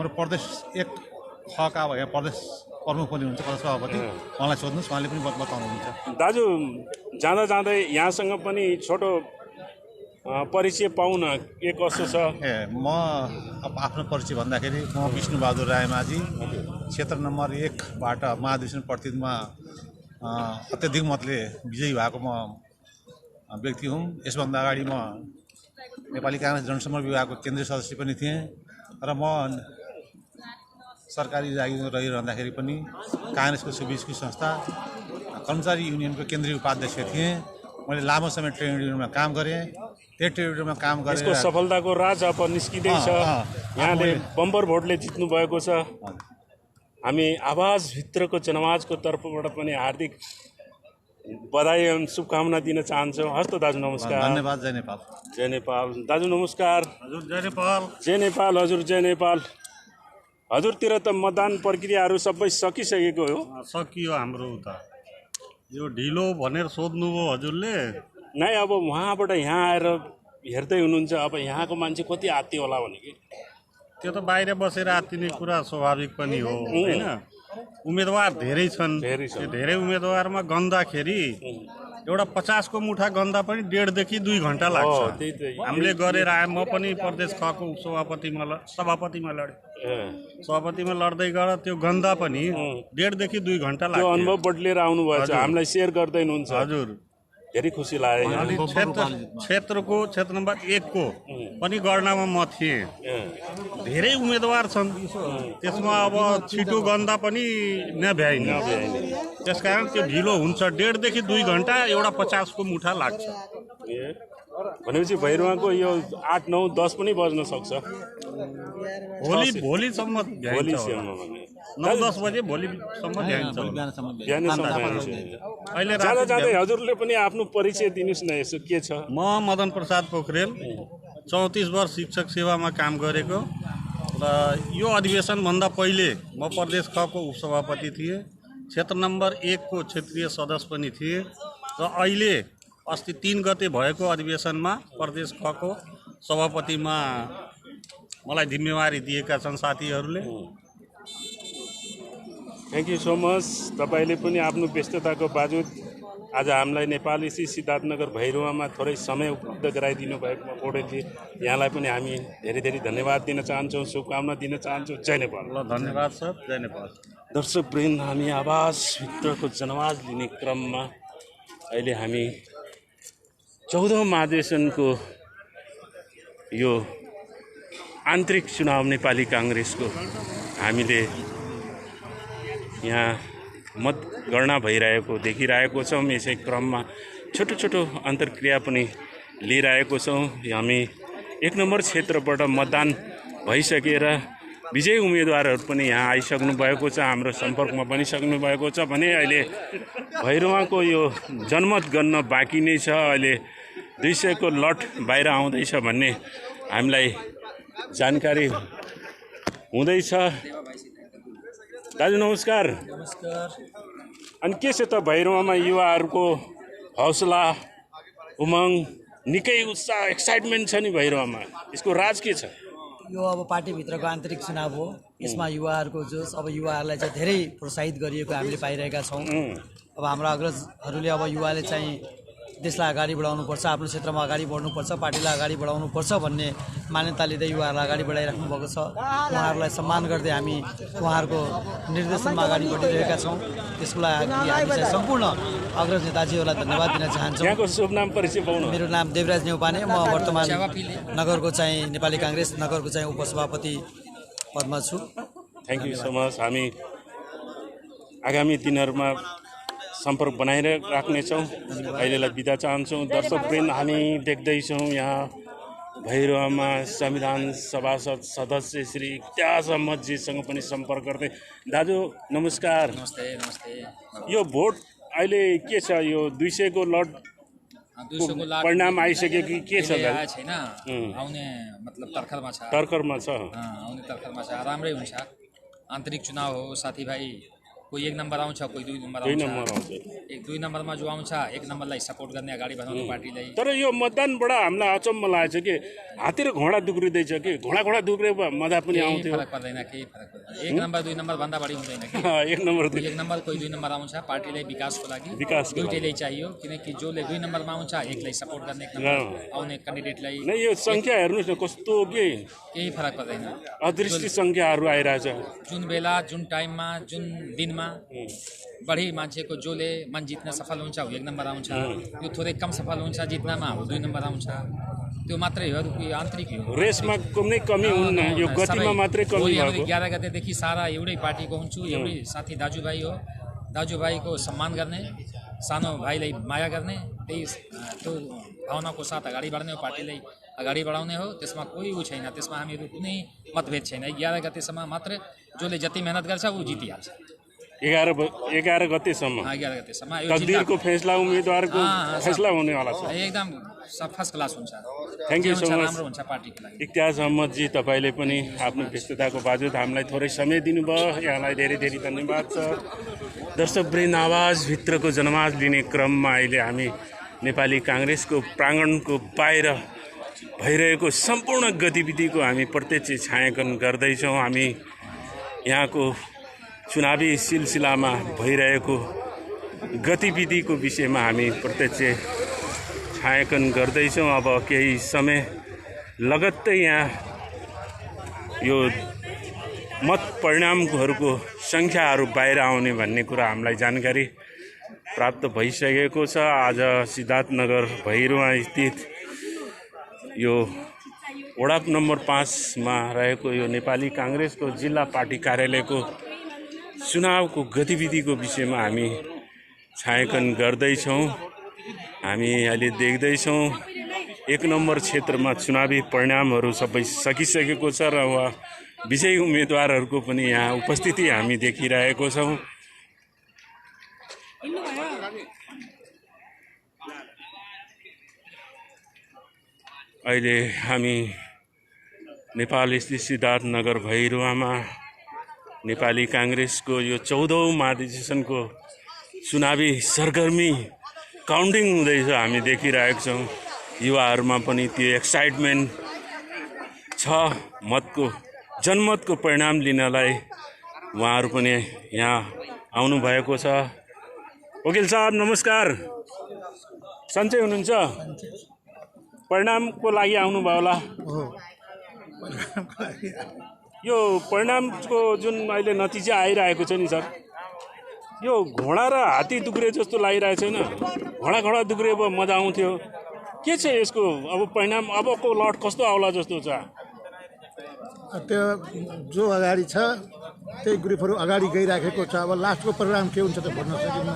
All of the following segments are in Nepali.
हाम्रो प्रदेश एक खका भए प्रदेश प्रमुख पनि हुन्छ प्रदेश सभापति, उहाँलाई सोध्नुहोस्, उहाँले पनि बताउनुहुन्छ। दाजु जाँदा जाँदै यहाँसँग पनि छोटो परिचय पाउन के कसो छ? म आफ्नो परिचय भन्दाखेरि म विष्णुबहादुर रायमाझी, क्षेत्र नम्बर 1बाट महाधिवेशन प्रतिनिधिमा अत्याधिक मतले विजयी भएको म व्यक्ति हुँ। यसभन्दा अगाडि म नेपाली काङ्ग्रेस जनसम्पर्क विभागको केन्द्रीय सदस्य पनि थिएँ र म सरकारी जागिरमा रहिरहँदाखेरि पनि काङ्ग्रेसको सुविस्की संस्था कर्मचारी युनियनको केन्द्रीय उपाध्यक्ष थिएँ। मैले लामो समय ट्रेड युनियनमा काम गरेँ। त्यही ट्रेड युनियनमा काम गरेर यसको सफलताको राज अब निस्किँदैछ। यहाँले बम्पर भोटले जित्नु भएको छ। हामी आवाजभित्रको जनआवाजको तर्फबाट पनि हार्दिक बधाई एवं शुभकामना दिन चाहन्छौँ। हस्त दाजु नमस्कार। धन्यवाद। जय नेपाल। जय नेपाल। दाजु नमस्कार। हजुर जय नेपाल। जय नेपाल। हजुर जय नेपाल। हजुरतिर त मतदान प्रक्रियाहरू सबै सकिसकेको हो? सकियो हाम्रो उता। यो ढिलो भनेर सोध्नुभयो हजुरले? नै अब उहाँबाट यहाँ आएर हेर्दै हुनुहुन्छ, अब यहाँको मान्छे कति आत्ती होला भने कि त्यो त बाहिर बसेर आत्तिने कुरा स्वाभाविक पनि हो हैन। उम्मेदवार धेरै छन्। धेरै उम्मेदवारमा गन्दाखेरि एउटा 50 को मुठा गन्दा पनि 1.5 देखि 2 घण्टा लाग्छ। हामीले गरेर आए। म पनि प्रदेश खको सभापतिमा लडे। सभापतिमा लड्दै गएर त्यो गन्दा पनि 1.5 देखि 2 घण्टा लाग्छ। त्यो अनुभव बटलेर आउनु भएछ, हामीलाई सेयर गर्दै हुनुहुन्छ। हजुर धेरै खुसी लाग्यो। क्षेत्र नम्बर 1 को पनि गणनामा म थिएँ। धेरै उम्मेदवार छन्, त्यसमा अब छिटो गन्दा पनि नभ्याइन। त्यसकारण त्यो ढिलो हुन्छ। 1.5 देखि 2 घण्टा एउटा 50 को मुठा लाग्छ। भनेपछि भैरवाको यो 8, 9, 10 पनि बज्न सक्छ। भोलिसम्म 9-10 बजे भोलिसम्म भ्याइन्छ। अहिले जाँदा जाँदै हजुरले पनि आफ्नो परिचय दिनुहोस् न, यसो के छ? म मदन प्रसाद पोखरेल, 34 वर्ष शिक्षक सेवामा काम गरेको र यो अधिवेशनभन्दा पहिले म प्रदेश खको उपसभापति थिएँ। क्षेत्र नम्बर 1 को क्षेत्रीय सदस्य पनि थिएँ र अहिले अस्ति 3 गते भएको अधिवेशनमा प्रदेश खको सभापतिमा मलाई जिम्मेवारी दिएका छन् साथीहरूले। Thank you so much. तपाईँले पनि आफ्नो व्यस्तताको बावजुद आज हामीलाई नेपाली सिद्धार्थनगर भैरवामा थोरै समय उपलब्ध गराइदिनु भएकोमा पौडेलजी, यहाँलाई पनि हामी धेरै धेरै धन्यवाद दिन चाहन्छौँ, शुभकामना दिन चाहन्छौँ। जय नेपाल। ल धन्यवाद सर। जय नेपाल। दर्शकवृन्द, हामी आवाजभित्रको जनआवाज लिने क्रममा अहिले हामी 14औं महाधिवेशनको यो आन्तरिक चुनाव नेपाली काङ्ग्रेसको हामीले यहाँ मतगणना भइरहेको देखिरहेको छौँ। यसै क्रममा छोटो छोटो अन्तर्क्रिया पनि लिइरहेको छौँ। हामी 1 नम्बर क्षेत्रबाट मतदान भइसकेर विजयी उम्मेदवारहरू पनि यहाँ आइसक्नु भएको छ, हाम्रो सम्पर्कमा पनि सक्नु भएको छ भने अहिले भैरवाको यो जनमत गन्न बाँकी नै छ। अहिले 200 को लट बाहिर आउँदैछ भन्ने हामीलाई जानकारी हुँदैछ। दाजु नमस्कार। नमस्कार। अनि के छ त भैरवामा युवाहरूको हौसला, उमङ्ग, निकै उत्साह, एक्साइटमेन्ट छ नि भैरवामा, यसको राज के छ? यो अब पार्टीभित्रको आन्तरिक चुनाव हो। यसमा युवाहरूको जोस, अब युवाहरूलाई चाहिँ धेरै प्रोत्साहित गरिएको हामीले पाइरहेका छौँ। अब हाम्रो अग्रजहरूले अब युवाले चाहिँ देशलाई अगाडि बढाउनुपर्छ, आफ्नो क्षेत्रमा अगाडि बढ्नुपर्छ, पार्टीलाई अगाडि बढाउनुपर्छ भन्ने मान्यता लिँदै युवाहरूलाई अगाडि बढाइराख्नु भएको छ। उहाँहरूलाई सम्मान गर्दै हामी उहाँहरूको निर्देशनमा अगाडि बढिरहेका छौँ। त्यसको लागि हामी चाहिँ सम्पूर्ण अग्रज नेताजीहरूलाई धन्यवाद दिन चाहन्छौँ। यहाँको शुभ नाम परिचय पाउनु? मेरो नाम देवराज नेउपाने। म वर्तमान नगरको चाहिँ नेपाली काङ्ग्रेस नगरको चाहिँ उपसभापति पदमा छु। Thank you so much. हामी आगामी दिनहरूमा सम्पर्क बनाएर राख्नेछौँ। अहिलेलाई बिदा चाहन्छौँ। दर्शकवृन्द, हामी देख्दैछौँ यहाँ भैरवामा संविधान सभा सदस्य श्री इतिहास अहमदजीसँग पनि सम्पर्क गर्दै। दाजु नमस्कार। नमस्ते। नमस्ते। यो भोट अहिले के छ? यो 200 को लट परिणाम आइसक्यो कि के छ? छैन, आउने मतलब तर्खरमा छ। तर्खरमा छ। आउने तर्खरमा छ। राम्रै हुन्छ। आन्तरिक चुनाव हो, साथीभाइ कोही 1 नम्बर आउँछ, कोही 2 नम्बर दुई आउँछ। नम्बर आउँछ। 2 नम्बरमा जो आउँछ 1 नम्बरलाई सपोर्ट गर्ने, अगाडि बढाउने पार्टीलाई। तर यो मतदानबाट हामीलाई अचम्म लागेको छ कि हात्ती र घोडा दुक्रिँदैछ कि घोडा दुक्रे मजा पनि केही आउँथ्यो। फरक पर्दैन, केही फरक पर्दैन। 1 नम्बर 2 नम्बर भन्दा बढी हुँदैन कि। 1 नम्बर कोही 1 नम्बर कोही 2 नम्बर आउँछ, पार्टीलाई विकासको लागि विकासको दुईटैले चाहियो, किनकि जसले 2 नम्बरमा आउँछ एकलाई सपोर्ट गर्ने, 1 नम्बर आउने क्यान्डिडेटलाई नै यो सङ्ख्या हेर्नुहोस् न कस्तो के केही फरक पर्दैन। अदृष्टि सङ्ख्याहरू आइरहेछ। जुन बेला, जुन टाइममा, जुन दिनमा बढी मान्छेको जसले मन जित्न सफल हुन्छ ऊ 1 नम्बर आउँछ। यो थोरै कम सफल हुन्छ जित्नमा ऊ 2 नम्बर आउँछ। त्यो मात्रै हो, यो आन्तरिक हो। रेसमा कुनै कमी हुन्न, यो गतिमा मात्रै कमी भएको। 11 गतेदेखि सारा एउटै पार्टीको हुन्छु, एउटै साथी दाजुभाइ हो। दाजुभाइको सम्मान गर्ने, सानो भाइलाई माया गर्ने, त्यही त्यो भावनाको साथ अगाडि बढ्ने हो, पार्टीलाई अगाडि बढाउने हो। त्यसमा कोही ऊ छैन, त्यसमा हामीहरू कुनै मतभेद छैन। 11 गतेसम्म मात्र जसले जति मेहनत गर्छ ऊ जितिहाल्छ। 11 गतेसम्म 11 गतेसम्म यो तकदिरको फैसला उम्मेदवारको फैसला हुनेवाला छ। एकदम फर्स्ट क्लास हुन्छ। Thank you so much. राम्रो हुन्छ पार्टीको लागि। इक्तियाज अहमदजी, तपाईँले पनि आफ्नो व्यस्तताको बावजुद हामीलाई थोरै समय दिनुभयो, यहाँलाई धेरै धेरै धन्यवाद छ। दर्शकवृन्द, आवाजभित्रको जनआवाज लिने क्रममा अहिले हामी नेपाली काङ्ग्रेसको प्राङ्गणको बाहिर भइरहेको सम्पूर्ण गतिविधिको हामी प्रत्यक्ष छायाङ्कन गर्दैछौँ। हामी यहाँको चुनावी सिलसिलामा भइरहेको गतिविधिको विषयमा हामी प्रत्यक्ष छायाङ्कन गर्दैछौँ। अब केही समय लगत्तै यहाँ यो मत परिणामहरूको सङ्ख्याहरू बाहिर आउने भन्ने कुरा हामीलाई जानकारी प्राप्त भइसकेको छ। आज सिद्धार्थनगर भैरवा स्थित यो वडा नम्बर 5मा रहेको यो नेपाली काङ्ग्रेसको जिल्ला पार्टी कार्यालयको चुनावको गतिविधिको विषयमा हामी छायाङ्कन गर्दैछौँ। हामी अहिले देख्दैछौँ 1 नम्बर क्षेत्रमा चुनावी परिणामहरू सबै सकिसकेको छ र विजयी उम्मेदवारहरूको पनि यहाँ उपस्थिति हामी देखिरहेको छौँ। अहिले हामी नेपाल स्थित सिद्धार्थनगर भैरवामा नेपाली काङ्ग्रेसको यो 14औं महाधिवेशनको चुनावी सरगर्मी काउन्टिङ हुँदैछ हामी देखिरहेका छौँ। युवाहरूमा पनि त्यो एक्साइटमेन्ट छ। जनमतको परिणाम लिनलाई उहाँहरू पनि यहाँ आउनुभएको छ। वकिल साहब नमस्कार, सन्चै हुनुहुन्छ? परिणामको लागि आउनुभयो होला। यो परिणामको जुन अहिले नतिजा आइरहेको छ नि सर, यो घोडा र हात्ती दुक्रे जस्तो लागिरहेको छैन? घोडा दुक्रे अब मजा आउँथ्यो। के छ यसको अब परिणाम, अबको लट कस्तो आउला जस्तो छ? त्यो जो अगाडि छ त्यही ग्रुपहरू अगाडि गइराखेको छ। अब लास्टको परिणाम के हुन्छ त भन्न सकिन्न,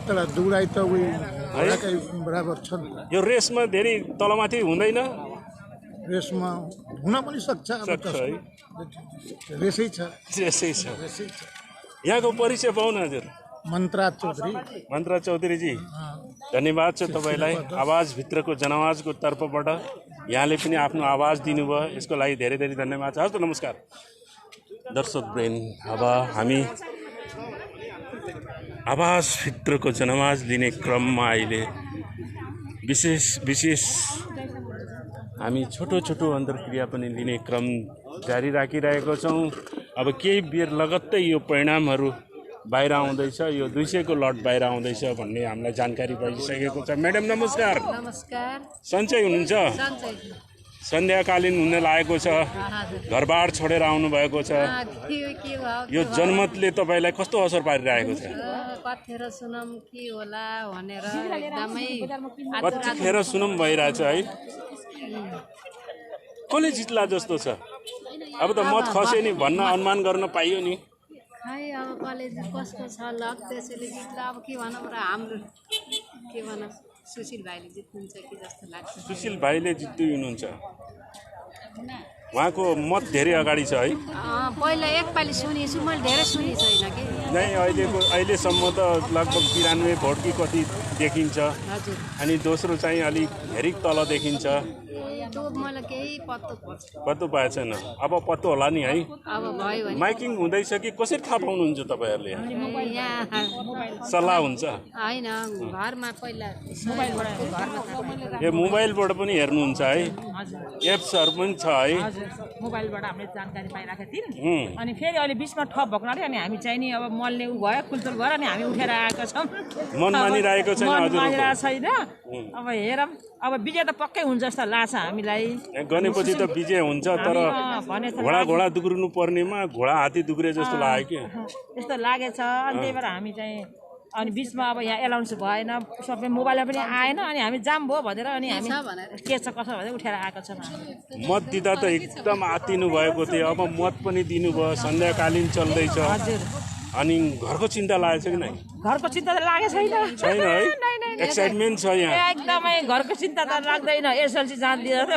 तर दुराई त उही घोडाकै बराबर छ। यो रेसमा धेरै तलमाथि हुँदैन? रेसमा हुन पनि सक्छ, है? रेसै छ। यहाँको परिचय पाउन हजुर। मन्त्रा चौधरी। मन्त्रा चौधरीजी, धन्यवाद छ तपाईँलाई। आवाजभित्रको जनआवाजको तर्फबाट यहाँले पनि आफ्नो आवाज दिनुभयो, यसको लागि धेरै धेरै धन्यवाद छ। हस् त, नमस्कार। दर्शकवृन्द, अब हामी आवाजभित्रको जनआवाज लिने क्रममा अहिले विशेष हामी छोटो अन्तर्क्रिया पनि लिने क्रम जारी राखिरहेको छौँ। अब केही बेर लगत्तै यो परिणामहरू बाहिर आउँदैछ, यो 200 को लट बाहिर आउँदैछ भन्ने हामीलाई जानकारी भइसकेको छ। म्याडम नमस्कार। नमस्कार। सन्चै हुनुहुन्छ? सन्ध्याकालीन हुन लागेको छ, घरबार छोडेर आउनुभएको छ। यो जनमतले तपाईँलाई कस्तो असर पारिरहेको छ? कतिखेर सुनम के होला भनेर एकदमै कतिखेर सुनम भइरहेछ है। कसले जित्ला जस्तो छ? अब त मत खसे नि भन्न अनुमान गर्न पाइयो नि। खै अब कलेज कसको छ लक त्यसैले जित्ला। अब के भनौँ र, हाम्रो के भनौँ, सुशील भाइले जित्नुहुन्छ कि जस्तो लाग्छ। सुशील भाइले जित्दै हुनुहुन्छ, उहाँको मत धेरै अगाडि छ है। पहिला एकपालि सुनेछु मैले, धेरै सुनि छैन कि। नै अहिलेसम्म त लगभग 93 भोट कि कति देखिन्छ। हजुर। अनि दोस्रो चाहिँ अलिक धेरै तल देखिन्छ। त्यो मलाई केही पत्तो पर्छ पत्तो पाएको छैन अब पत्तो होला नि है अब भयो भने माइकिङ हुँदैछ कि कसरी थाहा पाउनुहुन्छ तपाईँहरूले यहाँ सल्लाह हुन्छ होइन घरमा पहिला घरमा यो मोबाइलबाट पनि हेर्नुहुन्छ है एप्सहरू पनि छ है मोबाइलबाट हामीले जानकारी पाइराखेको थियौँ अनि फेरि अहिले बिचमा ठप भएको हुनाले अनि हामी चाहिँ नि अब मनले उ भयो कुलतुल भयो अनि हामी उठेर आएका छौँ मन मानिरहेको छैन मन हजुरको मानिरहेको छैन अब हेरौँ अब विजय त पक्कै हुन्छ जस्तो लाग्छ हामीलाई गनेपछि त विजय हुन्छ तर भने त घोडा दुग्रिनु पर्नेमा घोडा हात्ती दुग्रे जस्तो लाग्यो यस्तो लागेछ अनि त्यही भएर हामी चाहिँ अनि बिचमा अब यहाँ एलाउन्स भएन सबै मोबाइलमा पनि आएन अनि हामी जाम भयो भनेर अनि हामी के छ कसो भनेर उठेर आएको छौँ हामी मत दिँदा त एकदम आत्तिनु भएको थियो अब मत पनि दिनुभयो सन्ध्याकालीन चल्दैछ अनि घरको चिन्ता लागेको छ कि नै घरको चिन्ता त लागेको छैन छैन है एक्साइटमेन्ट छ यहाँ एकदमै घरको चिन्ता त लाग्दैन एसएलसी जान दिएर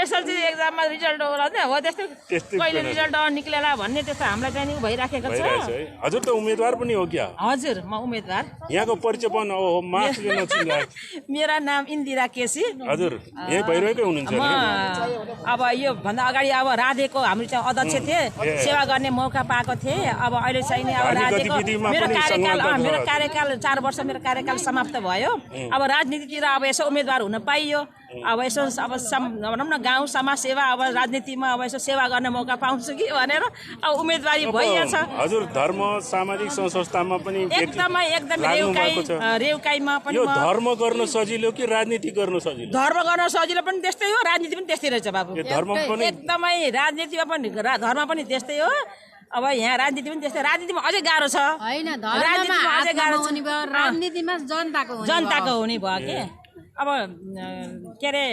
एसएलसी एक्जाममा रिजल्ट होला नि हो त्यस्तो कहिले रिजल्ट निक्लेला भन्ने त्यस्तो हामीलाई चाहिँ नि भइराखेको छ हजुर त उम्मेदवार पनि हो क्या हजुर म उम्मेदवार यहाँको परिचय पनि हो मासुले नचिन्दा मेरा नाम इन्दिरा केसी हजुर यही भइरहेकै हुनुहुन्छ म अब यो भन्दा अगाडि अब राधेको हाम्रो चाहिँ अध्यक्ष थिए सेवा गर्ने मौका पाएको थिएँ अब अहिले चाहिँ नि अब राधेको मेरो कार्यकाल 4 वर्ष मेरो कार्यकाल समाप्त भयो अब राजनीतितिर अब यसो उम्मेदवार हुन पाइयो अब यसो अब भनौँ न गाउँ समाज सेवा अब राजनीतिमा अब यसो सेवा गर्ने मौका पाउँछु कि भनेर अब उम्मेदवारी भइहाल्छ हजुर धर्म सामाजिक संस्थामा पनि एकदमै रेउकाईमा पनि यो धर्म गर्न सजिलो कि राजनीति गर्न सजिलो धर्म गर्न सजिलो पनि त्यस्तै हो राजनीति पनि त्यस्तै रहेछ बाबु धर्म पनि एकदमै राजनीतिमा पनि धर्म पनि त्यस्तै हो अब यहाँ राजनीति पनि त्यस्तै राजनीतिमा अझै गाह्रो छ होइन राजनीतिमा अझै गाह्रो छ राजनीतिमा जनताको हुने भयो के अब के अरे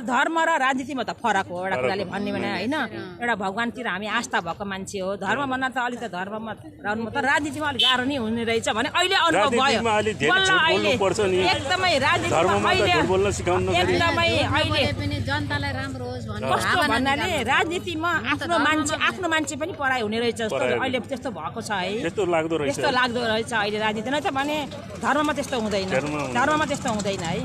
धर्म र राजनीतिमा त फरक हो एउटा कुराले भन्ने भने होइन एउटा भगवान्तिर हामी आस्था भएको मान्छे हो धर्म भन्दा त अलिक त धर्ममा रहनु तर राजनीतिमा अलिक गाह्रो नै हुने रहेछ भने अहिले अनुभव भयो एकदमै राजनीतिमा एकदमै अहिले जनतालाई राम्रो होस् कस्तो भन्नाले राजनीतिमा आफ्नो मान्छे पनि पढाइ हुने रहेछ जस्तो अहिले त्यस्तो भएको छ है त्यस्तो लाग्दो रहेछ अहिले राजनीति नै त भने धर्ममा त्यस्तो हुँदैन है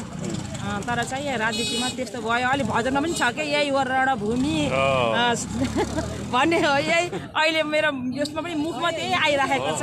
तर चाहिँ राजनीतिमा त्यस्तो भयो अलि भजनमा पनि छ कि यही हो रणभूमि भन्ने हो यही अहिले मेरो यसमा पनि मुखमा त्यही आइराखेको छ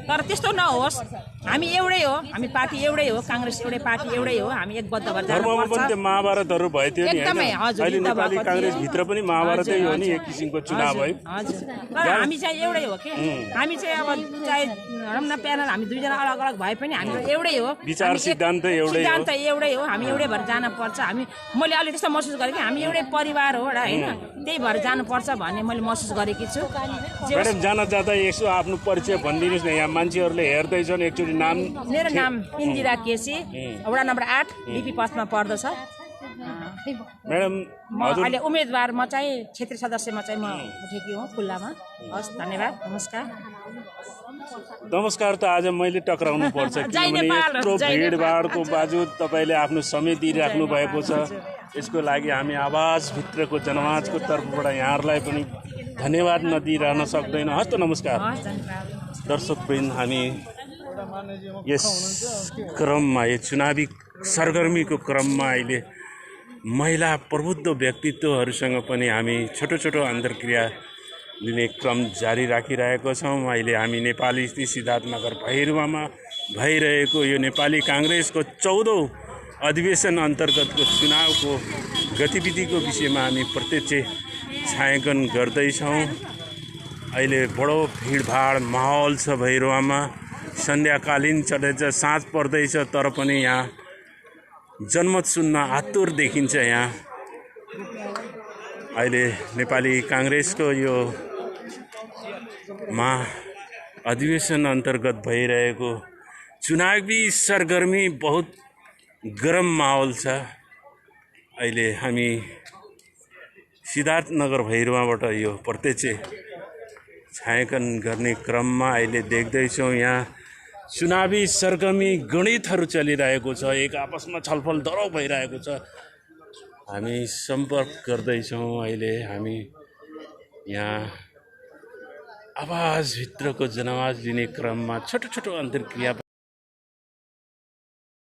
तर त्यस्तो नहोस् हामी एउटै हो हामी पार्टी एउटै हो काङ्ग्रेस एउटै पार्टी एउटै हो हामी एकबद्ध भएर जानुपर्छ महाभारतहरू भयो थियो नि एकदमै हजुर अहिले नेपाली काङ्ग्रेस भित्र पनि महाभारतै हो नि एक किसिमको चुनाव है हजुर तर हामी चाहिँ एउटै हो के हामी चाहिँ अब चाहे भनौँ न प्यानल हामी दुईजना अलग अलग भए पनि हामी एउटै हो विचार सिद्धान्त एउटै हो हामी एउटै भएर जानुपर्छ हामी मैले अलि त्यस्तो महसुस गरेँ कि हामी एउटै परिवार हो एउटा होइन त्यही भएर जानुपर्छ भन्ने मैले महसुस गरेकी छु म्याडम जाँदा यसो आफ्नो परिचय भनिदिनुहोस् न यहाँ मान्छेहरूले हेर्दैछन् एकचोटि नाम मेरो नाम इन्दिरा केसी वडा नम्बर 8 डिपी 5 मा पर्दछ म्याडम म अहिले उम्मेदवार म चाहिँ क्षेत्रीय सदस्यमा चाहिँ म उठेकी हुँ खुल्लामा हस् धन्यवाद नमस्कार त आज मैले टक्राउनु पर्छ किनभने यत्रो भिडभाडको बावजुद तपाईँले आफ्नो समय दिइराख्नु भएको छ यसको लागि हामी आवाजभित्रको जनमाजको तर्फबाट यहाँहरूलाई पनि धन्यवाद नदिइरहन सक्दैन हस्त नमस्कार दर्शकवृन्द हामी यस क्रममा यो चुनावी सरगर्मीको क्रममा अहिले महिला प्रबुद्ध व्यक्तित्वहरूसँग पनि हामी छोटो छोटो अन्तर्क्रिया लिने क्रम जारी राखिरहेको छौँ अहिले हामी नेपाली स्थित सिद्धार्थनगर भैरवामा भइरहेको यो नेपाली काङ्ग्रेसको 14औं अधिवेशन अन्तर्गतको चुनावको गतिविधिको विषयमा हामी प्रत्यक्ष छायाङ्कन गर्दैछौँ अहिले बडो भिडभाड माहौल छ भैरवामा सन्ध्याकालीन चढेछ साँझ पर्दैछ तर पनि यहाँ जनमत सुन्न आतुर देखिन्छ यहाँ अहिले नेपाली काङ्ग्रेसको यो अधिवेशन अन्तर्गत भइरहेको चुनावी सरगर्मी बहुत गरम माहौल छ अहिले हामी सिद्धार्थनगर भैरवाबाट यो प्रत्यक्ष छायाङ्कन गर्ने क्रममा अहिले देख्दैछौँ यहाँ चुनावी सरगर्मी गणितहरू चलिरहेको छ एक आपसमा छलफल दराउ भइरहेको छ हामी सम्पर्क गर्दैछौँ अहिले हामी यहाँ आवाजभित्रको जनआवाज लिने क्रममा छोटो छोटो अन्तर्क्रिया